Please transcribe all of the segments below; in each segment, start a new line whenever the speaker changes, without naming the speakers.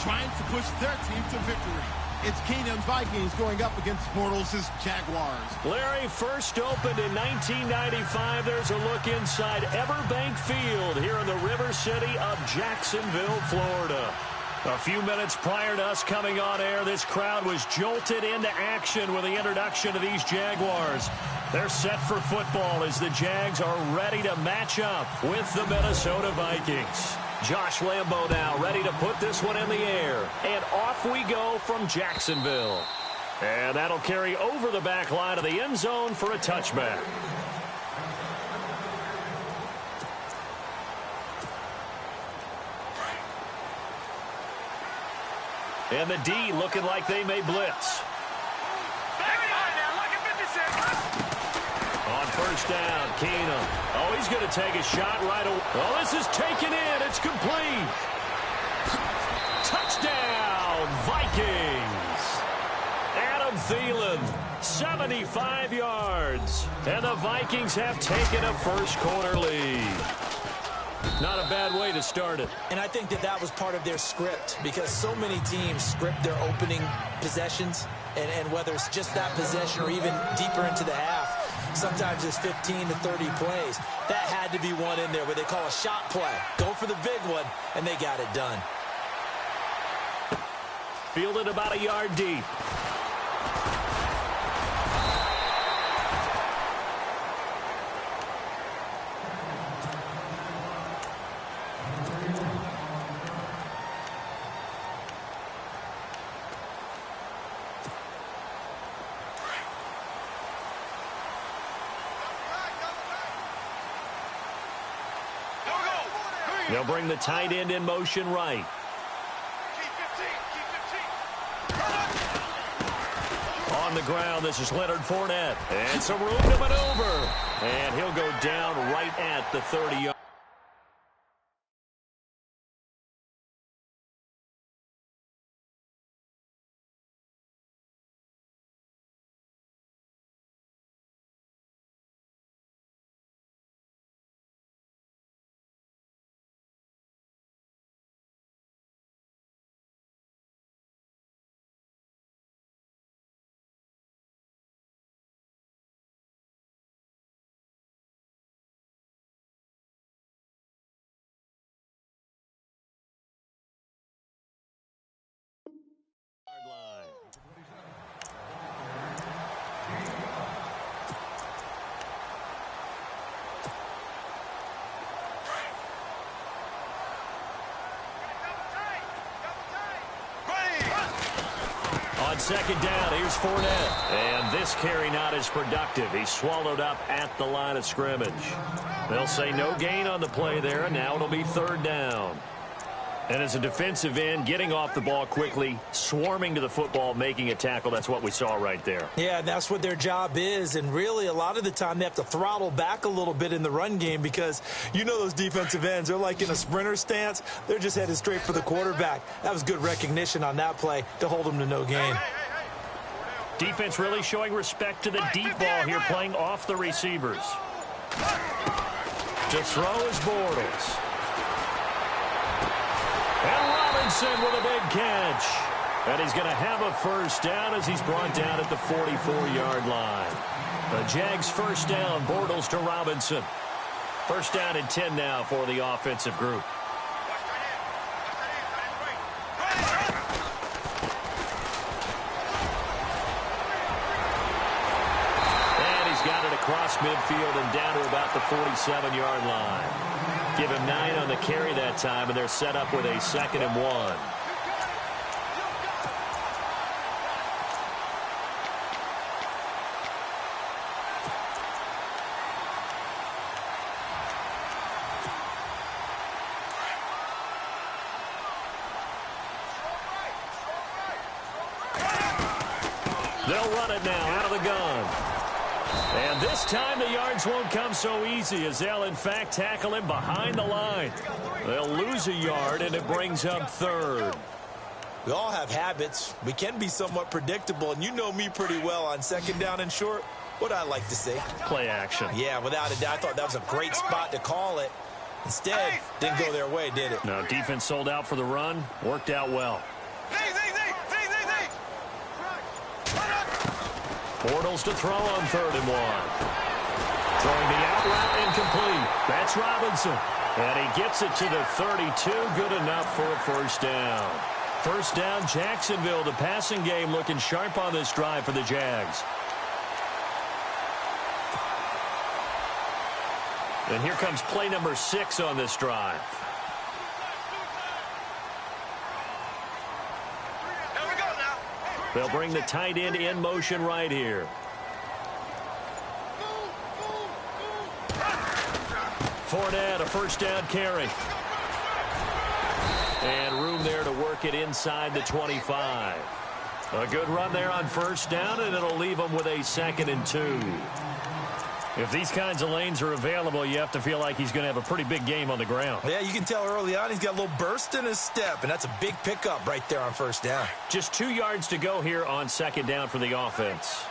trying to push their team to victory. It's Keenum's Vikings going up against Bortles' Jaguars.
Larry, first opened in 1995. There's a look inside Everbank Field here in the River City of Jacksonville, Florida. A few minutes prior to us coming on air, this crowd was jolted into action with the introduction of these Jaguars. They're set for football as the Jags are ready to match up with the Minnesota Vikings. Josh Lambo now ready to put this one in the air. And off we go from Jacksonville. And that'll carry over the back line of the end zone for a touchback. And the D looking like they may blitz. On first down, Keenum. Oh, he's going to take a shot right away. Oh, this is taken in. It's complete. Touchdown, Vikings. Adam Thielen, 75 yards. And the Vikings have taken a first-quarter lead. Not a bad way to start it.
And I think that was part of their script, because so many teams script their opening possessions, and whether it's just that possession or even deeper into the half, sometimes it's 15 to 30 plays. That had to be one in there where they call a shot play. Go for the big one, and they got it done.
Fielded about a yard deep. They'll bring the tight end in motion right. On the ground, this is Leonard Fournette. And some room to maneuver. And he'll go down right at the 30-yard. On second down, here's Fournette. And this carry not as productive. He's swallowed up at the line of scrimmage. They'll say no gain on the play there, and now it'll be third down. And as a defensive end, getting off the ball quickly, swarming to the football, making a tackle, that's what we saw right there.
Yeah, that's what their job is. And really, a lot of the time, they have to throttle back a little bit in the run game because you know those defensive ends, they're like in a sprinter stance. They're just headed straight for the quarterback. That was good recognition on that play to hold them to no gain.
Defense really showing respect to the deep ball here, playing off the receivers. To throw is Bortles. And Robinson with a big catch. And he's going to have a first down as he's brought down at the 44-yard line. The Jags first down, Bortles to Robinson. First down and 10 now for the offensive group. And he's got it across midfield and down to about the 47-yard line. Give him 9 on the carry that time, and they're set up with a 2nd and 1. They'll run it now out of the gun. And this time the yards won't come so easy as they'll, in fact, tackle him behind the line. They'll lose a yard, and it brings up third.
We all have habits. We can be somewhat predictable, and you know me pretty well on second down and short. What I like to say?
Play action.
Yeah, without a doubt. I thought that was a great spot to call it. Instead, didn't go their way, did it?
No, defense sold out for the run. Worked out well. Bortles to throw on 3rd and 1. Throwing the out route incomplete. That's Robinson. And he gets it to the 32. Good enough for a first down. First down, Jacksonville. The passing game looking sharp on this drive for the Jags. And here comes play number 6 on this drive. They'll bring the tight end in motion right here. Fournette, a first down carry. And room there to work it inside the 25. A good run there on first down, and it'll leave them with a 2nd and 2. If these kinds of lanes are available, you have to feel like he's going to have a pretty big game on the ground.
Yeah, you can tell early on he's got a little burst in his step, and that's a big pickup right there on first down.
Just 2 yards to go here on 2nd down for the offense.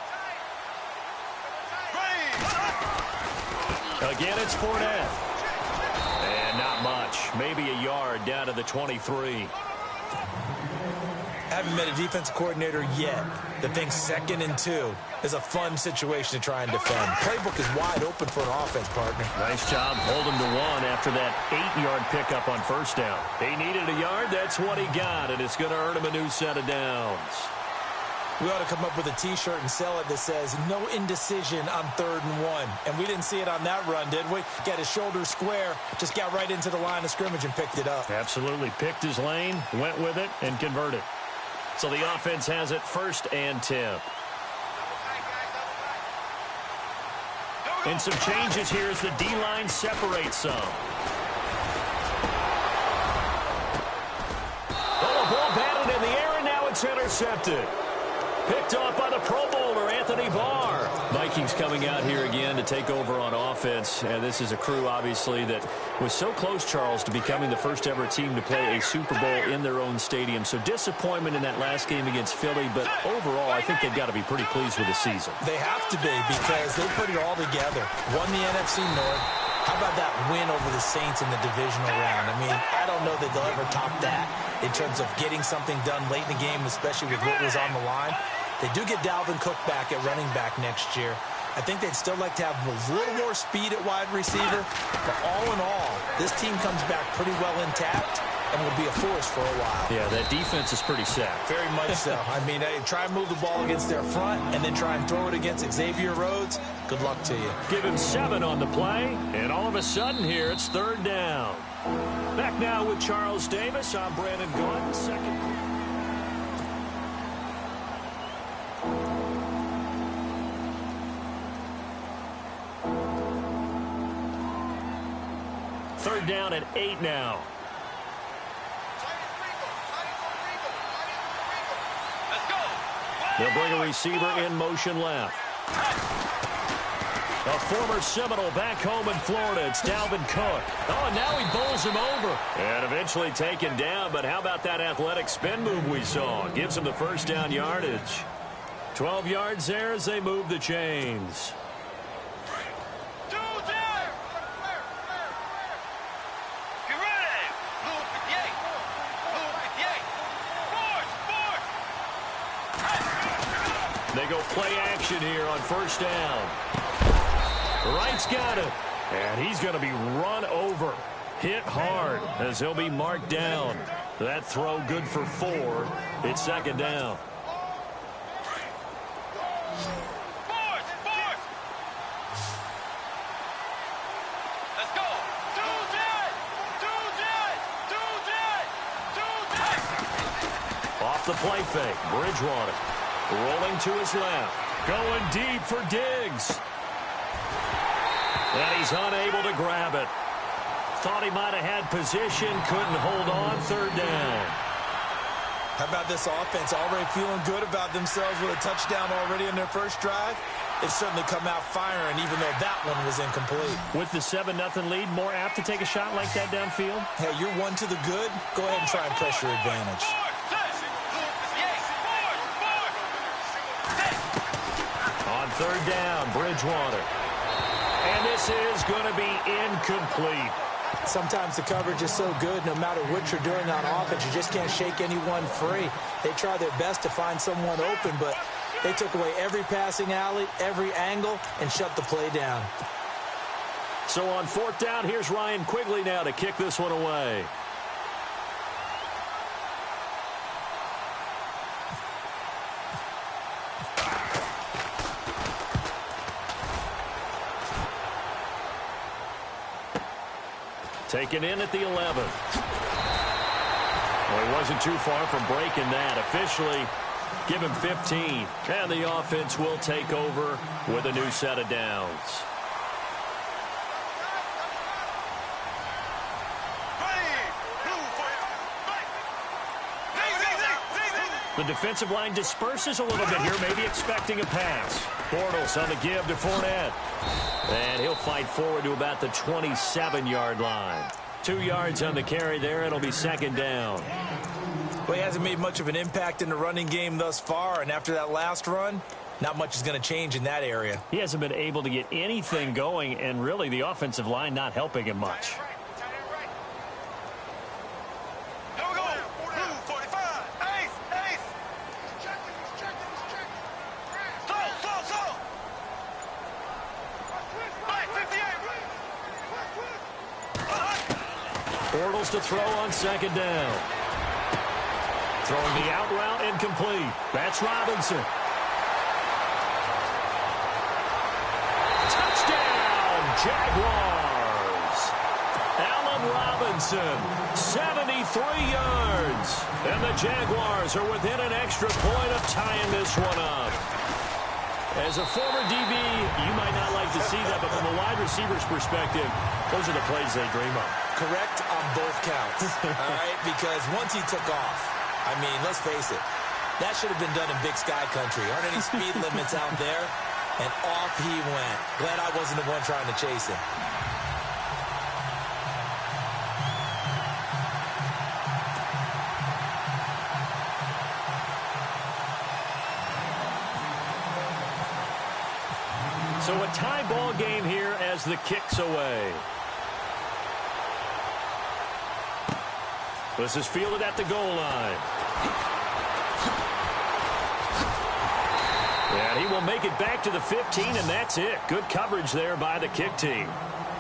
Again, it's Fournette. And not much. Maybe a yard down to the 23.
Haven't met a defense coordinator yet that thinks 2nd and 2 is a fun situation to try and defend. Playbook is wide open for an offense, partner.
Nice job holding to 1 after that 8-yard pickup on first down. He needed a yard. That's what he got, and it's going to earn him a new set of downs.
We ought to come up with a T-shirt and sell it that says, no indecision on 3rd and 1. And we didn't see it on that run, did we? Got his shoulder square, just got right into the line of scrimmage and picked it up.
Absolutely. Picked his lane, went with it, and converted. So the offense has it 1st and 10. And some changes here as the D-line separates some. Oh, a ball batted in the air, and now it's intercepted. Picked off by the Pro Bowler, Anthony Barr. Vikings coming out here again to take over on offense. And this is a crew, obviously, that was so close, Charles, to becoming the first ever team to play a Super Bowl in their own stadium. So disappointment in that last game against Philly. But overall, I think they've got to be pretty pleased with the season.
They have to be because they put it all together. Won the NFC North. How about that win over the Saints in the divisional round? I mean, I don't know that they'll ever top that in terms of getting something done late in the game, especially with what was on the line. They do get Dalvin Cook back at running back next year. I think they'd still like to have a little more speed at wide receiver. But all in all, this team comes back pretty well intact and will be a force for a while.
Yeah, that defense is pretty set.
Very much so. I mean, try and move the ball against their front and then try and throw it against Xavier Rhodes. Good luck to you.
Give him 7 on the play, and all of a sudden here it's 3rd down. Back now with Charles Davis. I'm Brandon Gaudin. Second. Third down and 8 now. They'll bring a receiver in motion left. A former Seminole back home in Florida. It's Dalvin Cook. Oh, and now he bowls him over. And eventually taken down, but how about that athletic spin move we saw? Gives him the first down yardage. 12 yards there as they move the chains. They go play action here on first down. Wright's got it. And he's going to be run over. Hit hard as he'll be marked down. That throw good for 4. It's 2nd down.
Let's go.
Off the play fake. Bridgewater. Rolling to his left. Going deep for Diggs. And he's unable to grab it. Thought he might have had position. Couldn't hold on. 3rd down.
How about this offense already feeling good about themselves with a touchdown already in their first drive? They've certainly come out firing, even though that one was incomplete.
With the 7-0 lead, more apt to take a shot like that downfield?
Hey, you're 1 to the good. Go ahead and try and press your advantage.
On 3rd down, Bridgewater. And this is going to be incomplete.
Sometimes the coverage is so good, no matter what you're doing on offense, you just can't shake anyone free. They try their best to find someone open, but They took away every passing alley, every angle, and shut the play down.
So on 4th down, here's Ryan Quigley now to kick this one away. Taken in at the 11. Well, he wasn't too far from breaking that. Officially, give him 15. And the offense will take over with a new set of downs. The defensive line disperses a little bit here, maybe expecting a pass. Bortles on the give to Fournette. And he'll fight forward to about the 27-yard line. 2 yards on the carry there. It'll be 2nd down.
Well, he hasn't made much of an impact in the running game thus far, and after that last run, not much is going to change in that area.
He hasn't been able to get anything going, and really the offensive line not helping him much. Bortles to throw on 2nd down. Throwing the out route incomplete. That's Robinson. Touchdown, Jaguars. Allen Robinson, 73 yards. And the Jaguars are within an extra point of tying this one up. As a former DB, you might not like to see that, but from a wide receiver's perspective, those are the plays they dream of.
Correct on both counts, all right? Because once he took off, I mean, let's face it, that should have been done in Big Sky Country. Aren't any speed limits out there? And off he went. Glad I wasn't the one trying to chase him.
So a tie ball game here as the kick's away. This is fielded at the goal line. And he will make it back to the 15, and that's it. Good coverage there by the kick team.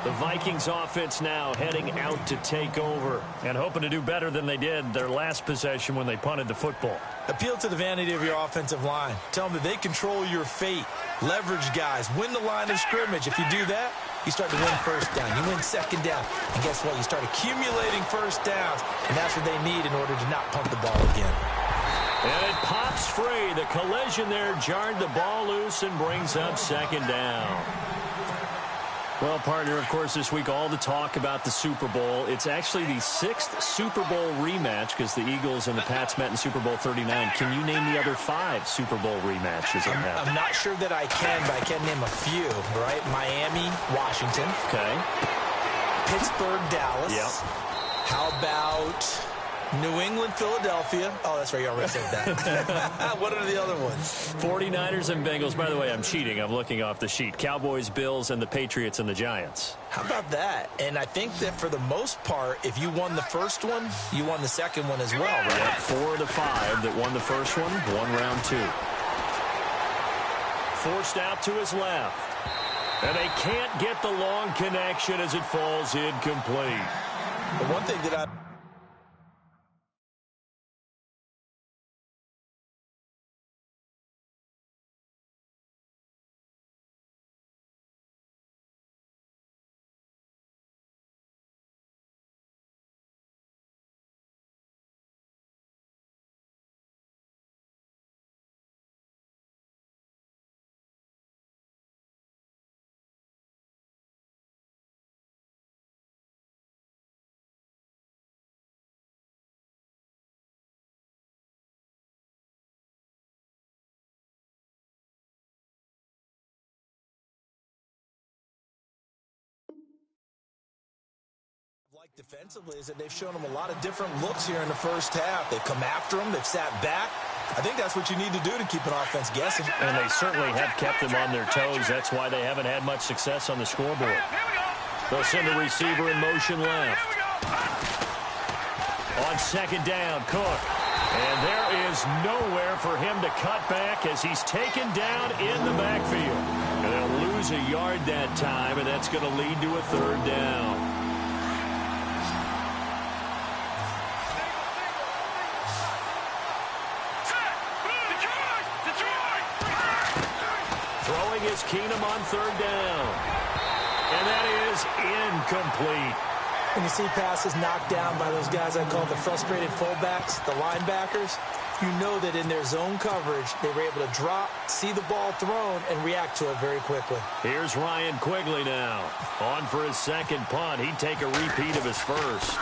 The Vikings offense now heading out to take over and hoping to do better than they did their last possession when they punted the football.
Appeal to the vanity of your offensive line. Tell them that they control your fate. Leverage guys. Win the line of scrimmage. If you do that, you start to win 1st down. You win 2nd down. And guess what? You start accumulating 1st downs. And that's what they need in order to not punt the ball again.
And it pops free. The collision there jarred the ball loose and brings up 2nd down. Well, partner, of course, this week all the talk about the Super Bowl. It's actually the 6th Super Bowl rematch because the Eagles and the Pats met in Super Bowl 39. Can you name the other 5 Super Bowl rematches?
I'm not sure that I can, but I can name a few, right? Miami, Washington.
Okay.
Pittsburgh, Dallas.
Yep.
How about New England, Philadelphia. Oh, that's right. You already said that. What are the other ones?
49ers and Bengals. By the way, I'm cheating. I'm looking off the sheet. Cowboys, Bills, and the Patriots and the Giants.
How about that? And I think that for the most part, if you won the first one, you won the second one as well, right?
Yep, 4 of the 5 that won the first one, won round 2. Forced out to his left. And they can't get the long connection as it falls incomplete.
The one thing that I... like defensively is that they've shown them a lot of different looks here in the first half. They've come after them. They've sat back. I think that's what you need to do to keep an offense guessing.
And they certainly have kept them on their toes. That's why they haven't had much success on the scoreboard. They'll send a receiver in motion left. On 2nd down, Cook. And there is is nowhere for him to cut back as he's taken down in the backfield. And they'll lose a yard that time, and that's going to lead to a third down. Throwing is Keenum on third down. And that is incomplete.
When you see passes knocked down by those guys I call the frustrated fullbacks, the linebackers, you know that in their zone coverage, they were able to drop, see the ball thrown, and react to it very quickly.
Here's Ryan Quigley now. On for his second punt. He'd take a repeat of his first.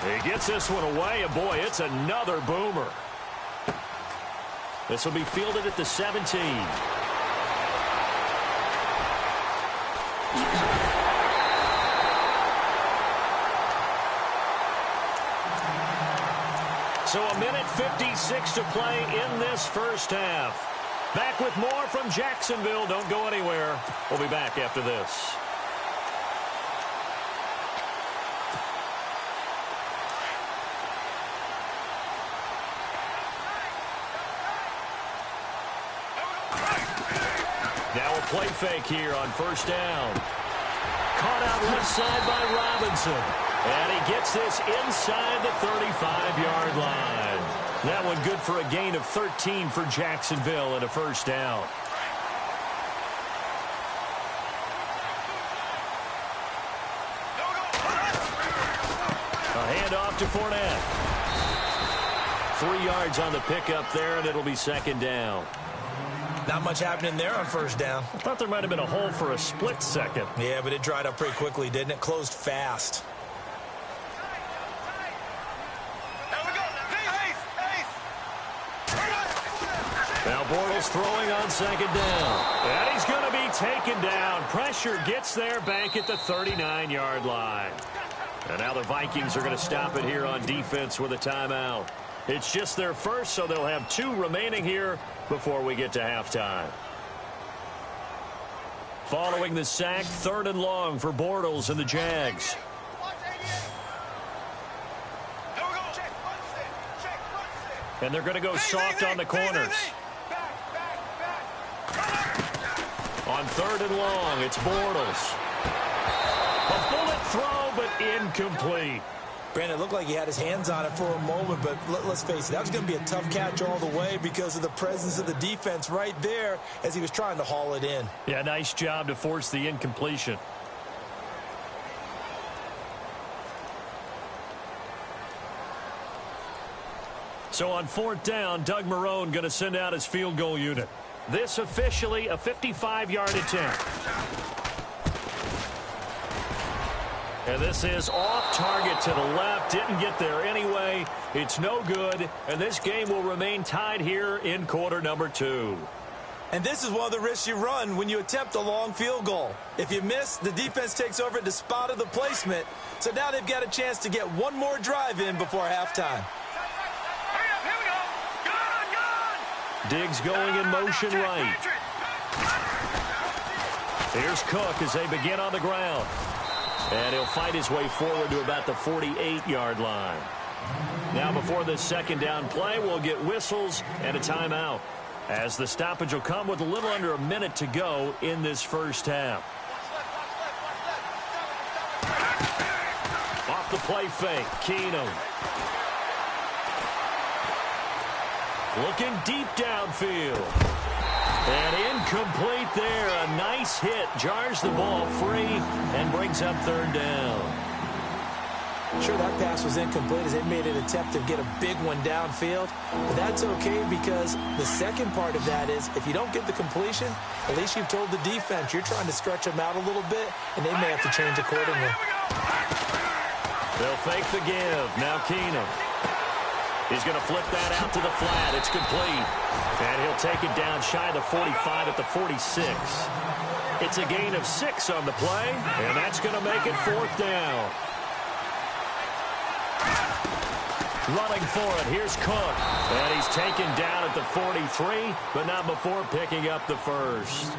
He gets this one away, and boy, it's another boomer. This will be fielded at the 17. So a minute 56 to play in this first half. Back with more from Jacksonville. Don't go anywhere. We'll be back after this. Now a play fake here on first down. Caught out left side by Robinson. And he gets this inside the 35-yard line. That one good for a gain of 13 for Jacksonville and a first down. A handoff to Fournette. 3 yards on the pickup there, and it'll be second down.
Not much happening there on first down.
I thought there might have been a hole for a split second.
Yeah, but it dried up pretty quickly, didn't it? Closed fast.
Now Bortles throwing on second down. And he's going to be taken down. Pressure gets there back at the 39-yard line. And now the Vikings are going to stop it here on defense with a timeout. It's just their first, so they'll have 2 remaining here before we get to halftime. Following the sack, 3rd and long for Bortles and the Jags. And they're going to go soft on the corners. On 3rd and long, it's Bortles. A bullet throw, but incomplete.
Brandon, it looked like he had his hands on it for a moment, but let's face it, that was going to be a tough catch all the way because of the presence of the defense right there as he was trying to haul it in.
Yeah, nice job to force the incompletion. So on 4th down, Doug Marrone going to send out his field goal unit. This officially a 55-yard attempt. And this is off target to the left. Didn't get there anyway. It's no good. And this game will remain tied here in quarter number 2.
And this is one of the risks you run when you attempt a long field goal. If you miss, the defense takes over at the spot of the placement. So now they've got a chance to get one more drive in before halftime.
Diggs going in motion right. Here's Cook as they begin on the ground. And he'll fight his way forward to about the 48-yard line. Now before this second down play, we'll get whistles and a timeout, as the stoppage will come with a little under a minute to go in this first half. Off the play fake, Keenum. Looking deep downfield. And incomplete there. A nice hit. Jars the ball free and brings up 3rd down.
Sure, that pass was incomplete as they made an attempt to get a big one downfield. But that's okay because the second part of that is if you don't get the completion, at least you've told the defense you're trying to stretch them out a little bit, and they may have to change accordingly.
They'll fake the give. Now Keenum. He's going to flip that out to the flat. It's complete. And he'll take it down shy of the 45 at the 46. It's a gain of 6 on the play, and that's going to make it 4th down. Running for it, here's Cook. And he's taken down at the 43, but not before picking up the first.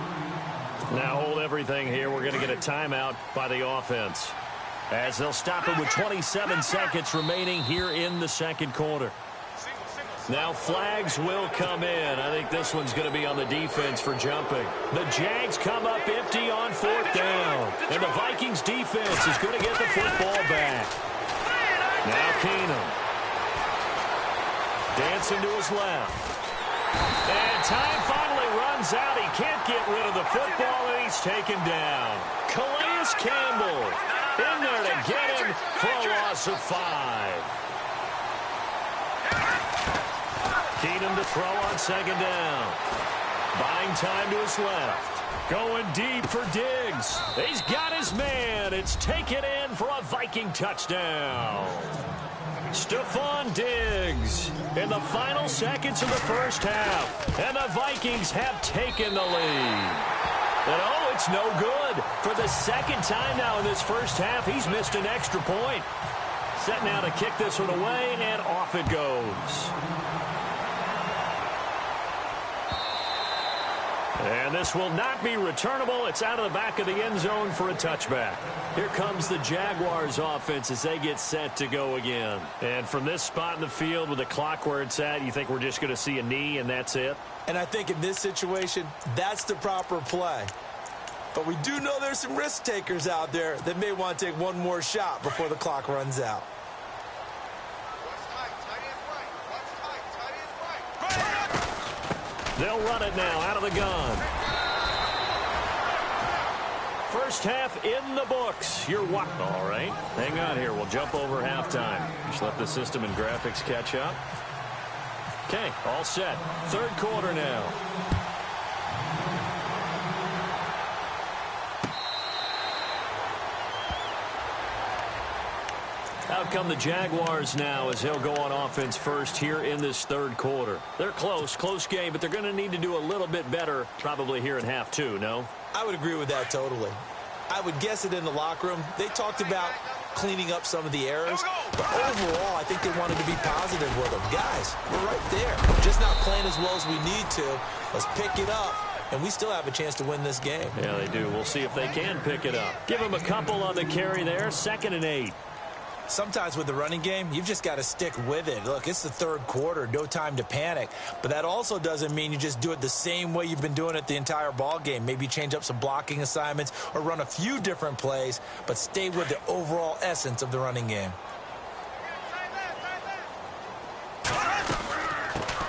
Now hold everything here. We're going to get a timeout by the offense, as they'll stop it with 27 seconds remaining here in the second quarter. Now flags will come in. I think this one's going to be on the defense for jumping. The Jags come up empty on 4th down. And the Vikings defense is going to get the football back. Now Keenum. Dancing to his left. And time finally runs out. He can't get rid of the football, and he's taken down. Calais Campbell in there to get him for a loss of 5. Keenum to throw on 2nd down. Buying time to his left. Going deep for Diggs. He's got his man. It's taken in for a Viking touchdown. Stephon Diggs in the final seconds of the first half. And the Vikings have taken the lead. And oh, it's no good. For the second time now in this first half, he's missed an extra point. Set now to kick this one away, and off it goes. And this will not be returnable. It's out of the back of the end zone for a touchback. Here comes the Jaguars offense as they get set to go again. And from this spot in the field with the clock where it's at, you think we're just going to see a knee and that's it?
And I think in this situation, that's the proper play. But we do know there's some risk takers out there that may want to take one more shot before the clock runs out.
They'll run it now out of the gun. First half in the books. You're what? All right. Hang on here. We'll jump over halftime. Just let the system and graphics catch up. Okay, all set. 3rd quarter now. Out come the Jaguars now as they'll go on offense first here in this 3rd quarter. They're close game, but they're going to need to do a little bit better probably here in half 2, no?
I would agree with that totally. I would guess it in the locker room. They talked about cleaning up some of the errors, but overall, I think they wanted to be positive with them. Guys, we're right there. Just not playing as well as we need to. Let's pick it up, and we still have a chance to win this game.
Yeah, they do. We'll see if they can pick it up. Give them a couple on the carry there. 2nd and 8.
Sometimes with the running game, you've just got to stick with it. Look, it's the 3rd quarter, no time to panic. But that also doesn't mean you just do it the same way you've been doing it the entire ball game. Maybe change up some blocking assignments or run a few different plays, but stay with the overall essence of the running game.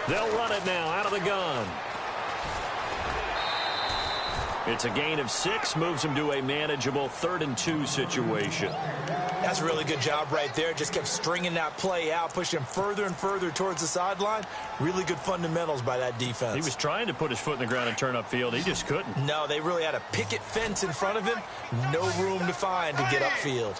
They'll run it now out of the gun. It's a gain of 6, moves them to a manageable 3rd and 2 situation.
That's a really good job right there. Just kept stringing that play out, pushing him further and further towards the sideline. Really good fundamentals by that defense.
He was trying to put his foot in the ground and turn upfield. He just couldn't.
No, they really had a picket fence in front of him. No room to find to get upfield.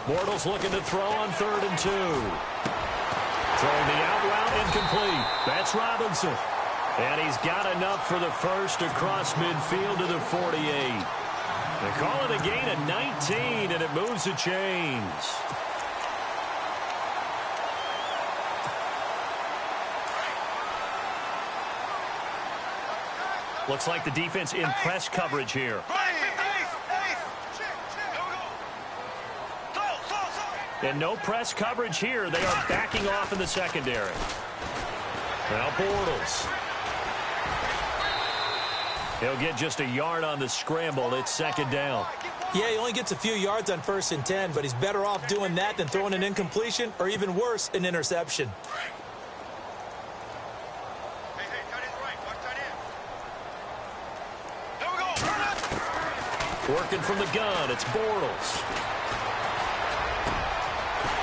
Bortles looking to throw on 3rd and 2. Throwing the out route incomplete. That's Robinson. And he's got enough for the first across midfield to the 48. They call it a gain of 19, and it moves the chains. Looks like the defense in press coverage here. And no press coverage here. They are backing off in the secondary. Now Bortles. He'll get just a yard on the scramble. It's 2nd down.
Yeah, he only gets a few yards on 1st and 10, but he's better off doing that than throwing an incompletion or even worse, an interception.
Working from the gun, it's Bortles.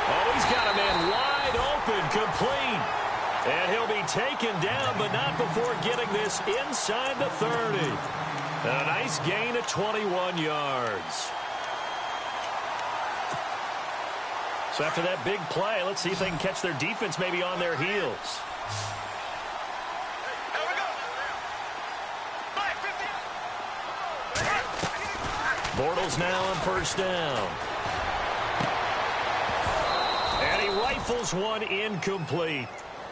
Oh, he's got a man wide open, complete. And he'll be taken down, but not before getting this inside the 30. And a nice gain of 21 yards. So after that big play, let's see if they can catch their defense maybe on their heels. Bortles now on 1st down. And he rifles one incomplete.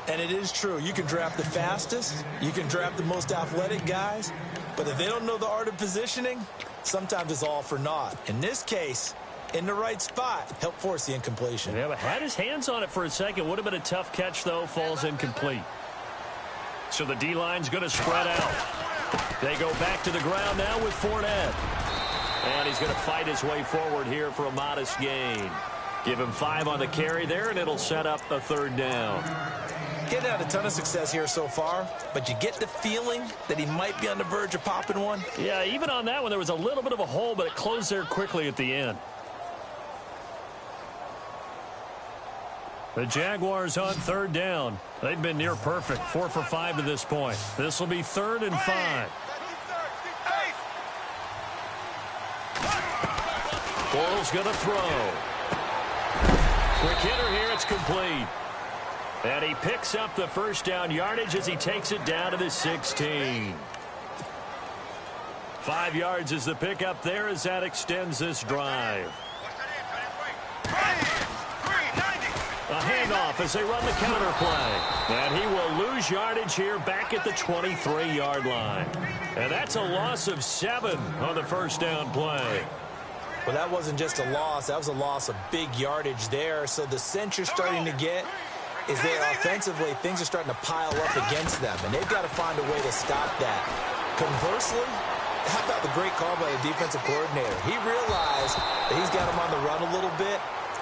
And it is true. You can draft the fastest. You can draft the most athletic guys. But if they don't know the art of positioning, sometimes it's all for naught. In this case, in the right spot. Helped force the incompletion.
Yeah, but had his hands on it for a second. Would have been a tough catch, though. Falls incomplete. So the D-line's going to spread out. They go back to the ground now with Fournette. And he's going to fight his way forward here for a modest gain. Give him 5 on the carry there, and it'll set up a 3rd down.
Getting had a ton of success here so far, but you get the feeling that he might be on the verge of popping one.
Yeah, even on that one, there was a little bit of a hole, but it closed there quickly at the end. The Jaguars on 3rd down. They've been near perfect, 4 for 5 to this point. This will be 3rd and 5. Bortles going to throw. Quick hitter here, it's complete. And he picks up the 1st down yardage as he takes it down to the 16. 5 yards is the pickup there as that extends this drive. A handoff as they run the counter play. And he will lose yardage here back at the 23-yard line. And that's a loss of 7 on the 1st down play.
Well, that wasn't just a loss. That was a loss of big yardage there. So the sense you're starting to get is that offensively things are starting to pile up against them, and they've got to find a way to stop that. Conversely, how about the great call by the defensive coordinator? He realized that he's got him on the run a little bit.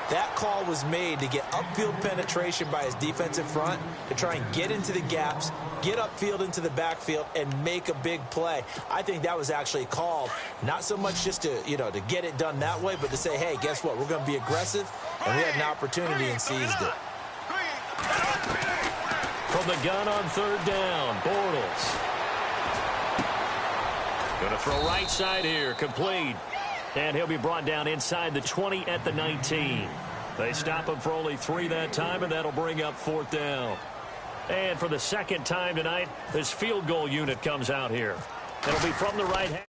That call was made to get upfield penetration by his defensive front to try and get into the gaps, get upfield into the backfield, and make a big play. I think that was actually called not so much just to, to get it done that way, but to say, hey, guess what? We're going to be aggressive, and we had an opportunity and seized it.
From the gun on 3rd down, Bortles. Going to throw right side here, complete. And he'll be brought down inside the 20 at the 19. They stop him for only 3 that time, and that'll bring up 4th down. And for the 2nd time tonight, this field goal unit comes out here. It'll be from the right hand.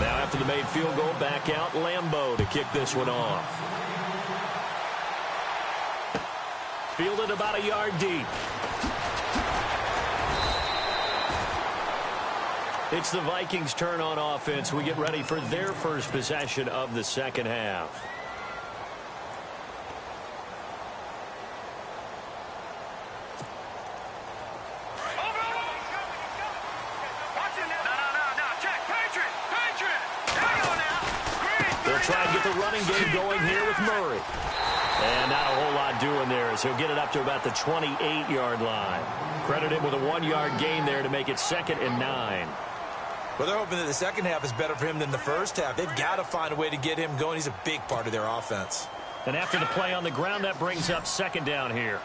Now after the made field goal, back out Lambeau to kick this one off. Fielded about a yard deep. It's the Vikings' turn on offense. We get ready for their first possession of the 2nd half. Try and get the running game going here with Murray. And not a whole lot doing there as he'll get it up to about the 28-yard line. Credit him with a 1-yard gain there to make it 2nd and 9.
Well, they're hoping that the 2nd half is better for him than the 1st half. They've got to find a way to get him going. He's a big part of their offense.
And after the play on the ground, that brings up 2nd down here.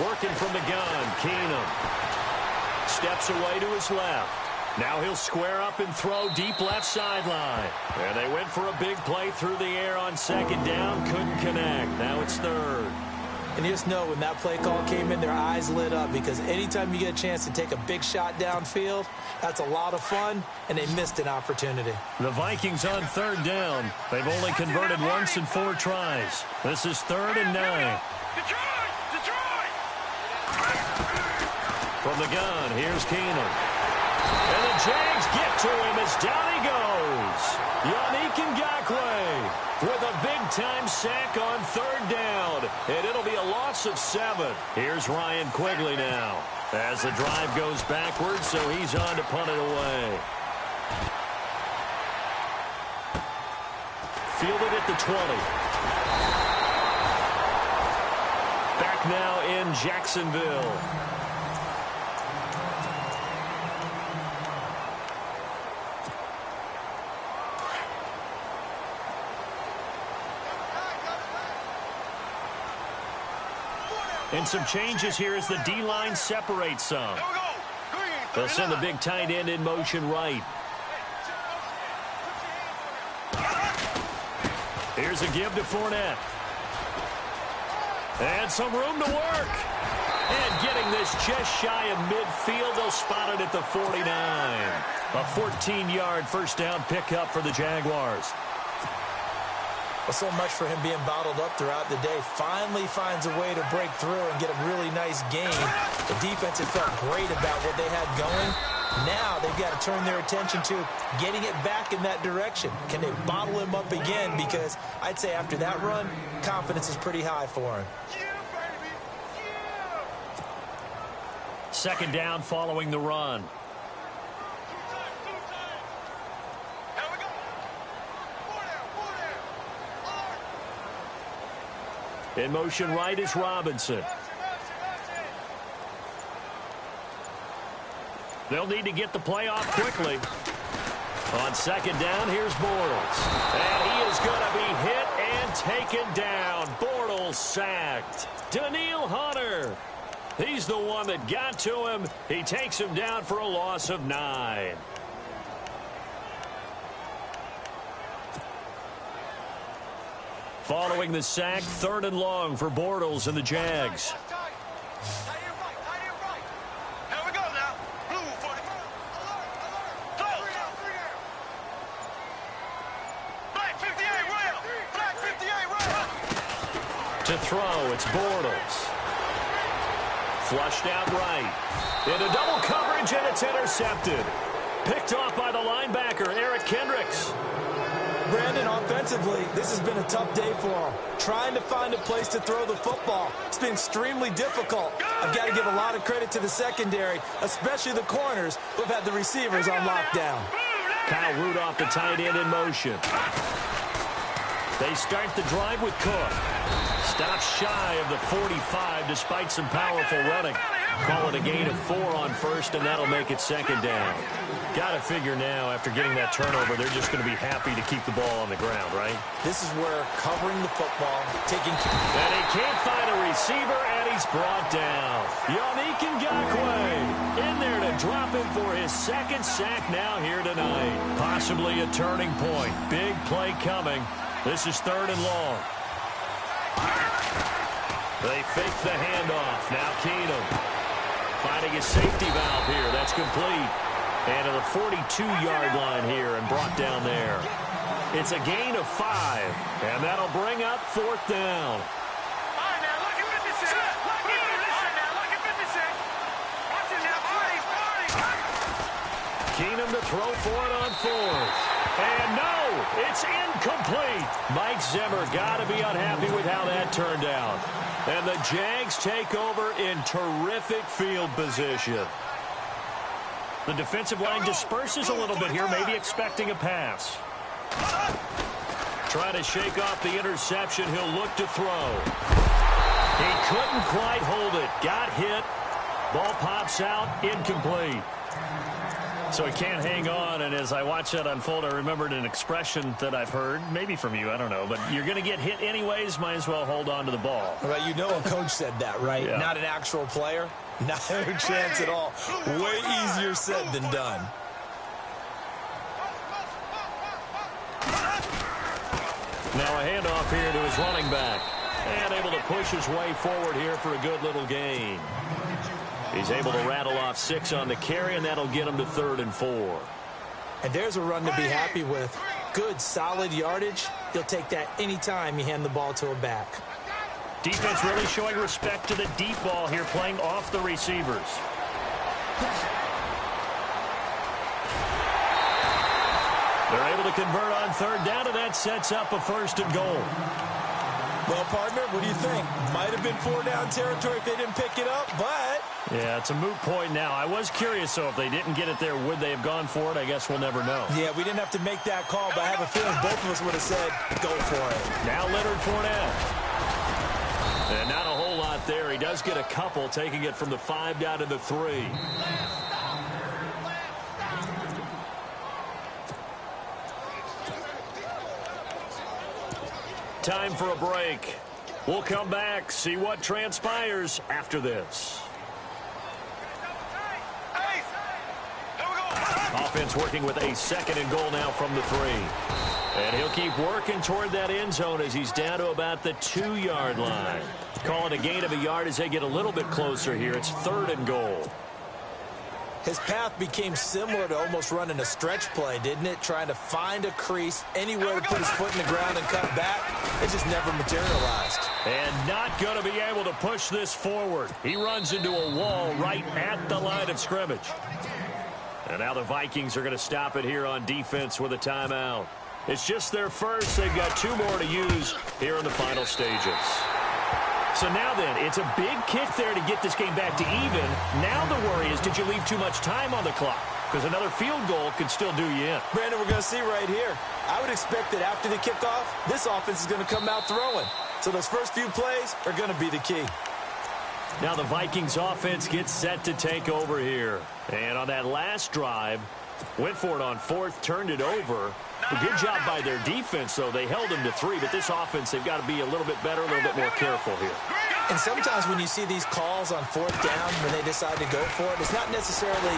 Working from the gun, Keenum. Steps away to his left. Now he'll square up and throw deep left sideline. And they went for a big play through the air on 2nd down. Couldn't connect. Now it's 3rd.
And you just know when that play call came in, their eyes lit up because anytime you get a chance to take a big shot downfield, that's a lot of fun, and they missed an opportunity.
The Vikings on 3rd down. They've only converted once in 4 tries. This is 3rd and 9. From the gun, here's Keenum. And the Jags get to him as down he goes. Yannick Ngakoue with a big-time sack on 3rd down. And it'll be a loss of 7. Here's Ryan Quigley now as the drive goes backwards, so he's on to punt it away. Fielded at the 20. Back now in Jacksonville. And some changes here as the D-line separates some. They'll send the big tight end in motion right. Here's a give to Fournette. And some room to work. And getting this just shy of midfield, they'll spot it at the 49. A 14-yard first down pickup for the Jaguars.
Well, so much for him being bottled up throughout the day. Finally finds a way to break through and get a really nice gain. The defense had felt great about what they had going. Now they've got to turn their attention to getting it back in that direction. Can they bottle him up again? Because I'd say after that run, confidence is pretty high for him.
Second down following the run. In motion right is Robinson. They'll need to get the play off quickly. On second down, here's Bortles. And he is going to be hit and taken down. Bortles sacked. Daniil Hunter. He's the one that got to him. He takes him down for a loss of 9. Following the sack, 3rd and long for Bortles and the Jags. To throw, it's Bortles. Flushed out right. Into double coverage, and it's intercepted. Picked off by the linebacker, Eric Kendricks.
Brandon, offensively, this has been a tough day for him. Trying to find a place to throw the football. It's been extremely difficult. I've got to give a lot of credit to the secondary, especially the corners who have had the receivers on lockdown.
Kyle Rudolph, the tight end, in motion. They start the drive with Cook. Stops shy of the 45 despite some powerful running. Call it a gain of 4 on first, and that'll make it second down. Got to figure now, after getting that turnover, they're just going to be happy to keep the ball on the ground, right?
This is where covering the football, taking...
And he can't find a receiver, and he's brought down. Yannick Ngakoue in there to drop him for his second sack now here tonight. Possibly a turning point. Big play coming. This is 3rd and long. They fake the handoff. Now Keenum finding his safety valve here. That's complete. And to the 42-yard line here and brought down there. It's a gain of 5. And that'll bring up 4th down. Keenum to throw for it on 4th. And no, it's incomplete. Mike Zimmer got to be unhappy with how that turned out. And the Jags take over in terrific field position. The defensive line disperses a little bit here, maybe expecting a pass. Trying to shake off the interception. He'll look to throw. He couldn't quite hold it. Got hit. Ball pops out. Incomplete. So he can't hang on, and as I watch that unfold, I remembered an expression that I've heard, maybe from you, I don't know, but you're going to get hit anyways, might as well hold on to the ball.
Right, you know a coach said that, right?
Yeah.
Not an actual player. Not a chance at all. Way easier said than done.
Now a handoff here to his running back. And able to push his way forward here for a good little gain. He's able to rattle off 6 on the carry, and that'll get him to 3rd and 4.
And there's a run to be happy with. Good, solid yardage. He'll take that anytime you hand the ball to a back.
Defense really showing respect to the deep ball here, playing off the receivers. They're able to convert on 3rd down, and that sets up a 1st and goal.
Well, partner, what do you think? Might have been 4-down territory if they didn't pick it up, but...
Yeah, it's a moot point now. I was curious, so if they didn't get it there, would they have gone for it? I guess we'll never know.
Yeah, we didn't have to make that call, but I have a feeling both of us would have said, go for it.
Now Leonard Fournette. And not a whole lot there. He does get a couple, taking it from the 5 down to the 3. Time for a break. We'll come back, see what transpires after this. Offense working with a 2nd and goal now from the 3. And he'll keep working toward that end zone as he's down to about the 2-yard line. Call it a gain of a yard as they get a little bit closer here. It's 3rd and goal.
His path became similar to almost running a stretch play, didn't it? Trying to find a crease, anywhere to put his foot in the ground and cut back. It just never materialized.
And not going to be able to push this forward. He runs into a wall right at the line of scrimmage. And now the Vikings are going to stop it here on defense with a timeout. It's just their first. They've got 2 more to use here in the final stages. So now then, it's a big kick there to get this game back to even. Now the worry is, did you leave too much time on the clock? Because another field goal could still do you in.
Brandon, we're going to see right here. I would expect that after the kickoff, this offense is going to come out throwing. So those first few plays are going to be the key.
Now the Vikings offense gets set to take over here. And on that last drive, went for it on 4th, turned it over. A good job by their defense, though. They held them to 3, but this offense, they've got to be a little bit better, a little bit more careful here.
And sometimes when you see these calls on 4th down, when they decide to go for it, it's not necessarily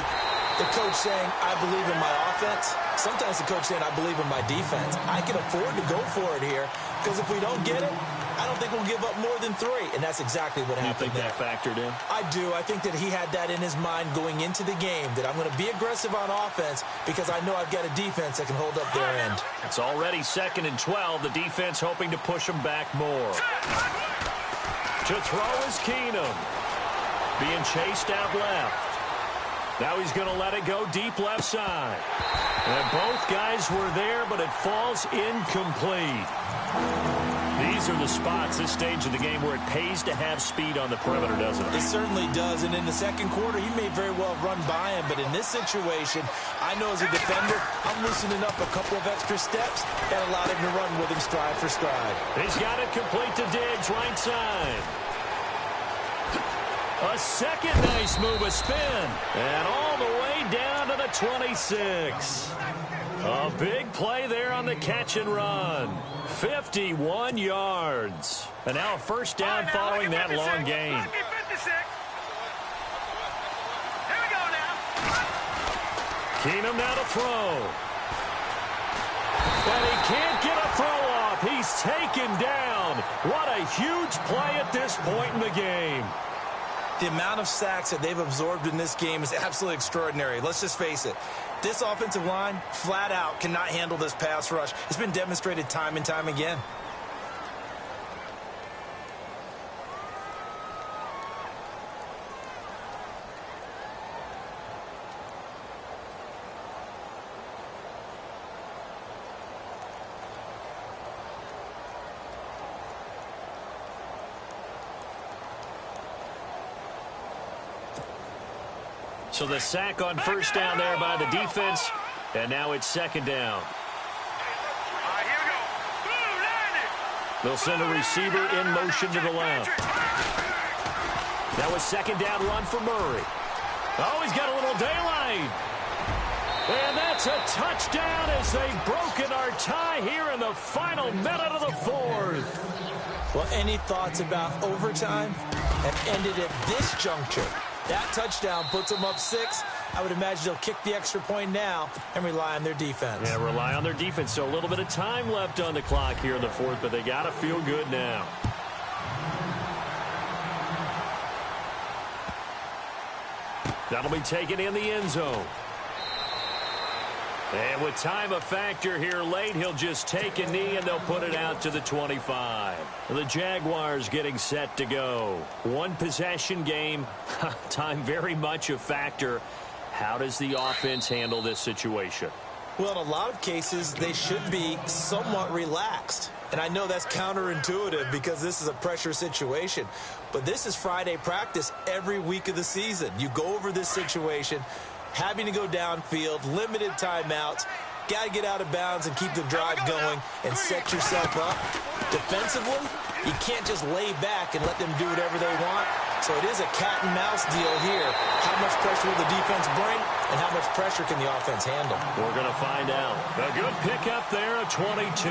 the coach saying, I believe in my offense. Sometimes the coach saying, I believe in my defense. I can afford to go for it here, because if we don't get it, I don't think we'll give up more than 3, and that's exactly what happened.
You think that factored in?
I do. I think that he had that in his mind going into the game, that I'm going to be aggressive on offense because I know I've got a defense that can hold up their end.
It's already 2nd and 12. The defense hoping to push them back more. To throw is Keenum. Being chased out left. Now he's going to let it go deep left side. And both guys were there, but it falls incomplete. These are the spots, this stage of the game, where it pays to have speed on the perimeter, doesn't it?
It certainly does. And in the second quarter, he may very well run by him. But in this situation, I know as a defender, I'm loosening up a couple of extra steps and allowed him to run with him stride for stride.
He's got it complete to Diggs, right side. A second nice move, a spin. And all the way down to the 26. A big play there on the catch and run. 51 yards. And now a first down following that long gain.
Here we go now.
Keenum now to throw. And he can't get a throw off. He's taken down. What a huge play at this point in the game.
The amount of sacks that they've absorbed in this game is absolutely extraordinary. Let's just face it. This offensive line, flat out, cannot handle this pass rush. It's been demonstrated time and time again.
So the sack on first down there by the defense, and now it's 2nd down.
All right, here we go. Blue, landed.
They'll send a receiver in motion to the left. That was 2nd down run for Murray. Oh, he's got a little daylight. And that's a touchdown as they've broken our tie here in the final minute of the 4th.
Well, any thoughts about overtime have ended at this juncture. That touchdown puts them up 6. I would imagine they'll kick the extra point now and rely on their defense.
Yeah, rely on their defense. So a little bit of time left on the clock here in the 4th, but they got to feel good now. That'll be taken in the end zone. And with time a factor here late, he'll just take a knee and they'll put it out to the 25. The Jaguars getting set to go. One possession game. Time very much a factor. How does the offense handle this situation?
Well, in a lot of cases, they should be somewhat relaxed. And I know that's counterintuitive because this is a pressure situation. But this is Friday practice every week of the season. You go over this situation, having to go downfield, limited timeouts, got to get out of bounds and keep the drive going and set yourself up. Defensively, you can't just lay back and let them do whatever they want. So it is a cat and mouse deal here. How much pressure will the defense bring and how much pressure can the offense handle?
We're going to find out. A good pickup there, a 22.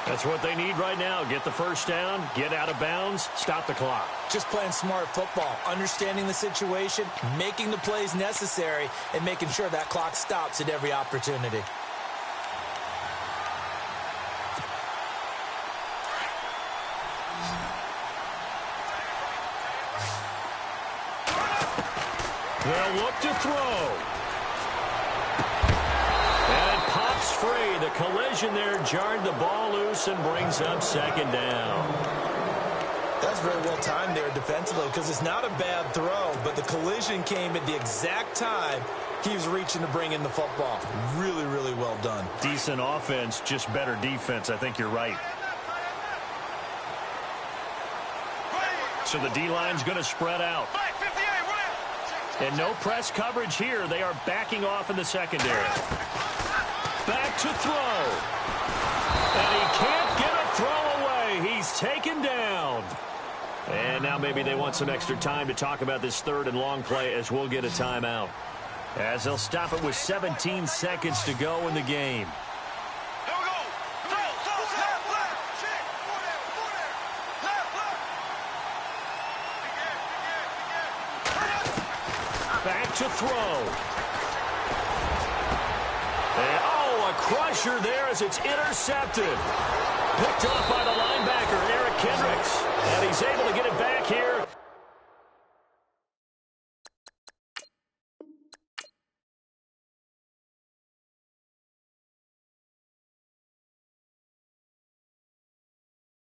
That's what they need right now. Get the first down, get out of bounds, stop the clock.
Just playing smart football, understanding the situation, making the plays necessary, and making sure that clock stops at every opportunity.
They'll look to throw. And it pops free. The collision there jarred the ball loose and brings up second down.
That's very well timed there defensively because it's not a bad throw, but the collision came at the exact time he was reaching to bring in the football. Really, really well done.
Decent offense, just better defense. I think you're right. So the D-line's going to spread out. And no press coverage here. They are backing off in the secondary. Back to throw. And he can't get a throw away. He's taken down. And now maybe they want some extra time to talk about this third and long play as we'll get a timeout. As they'll stop it with 17 seconds to go in the game. Back to throw. And, oh, a crusher there as it's intercepted. Picked off by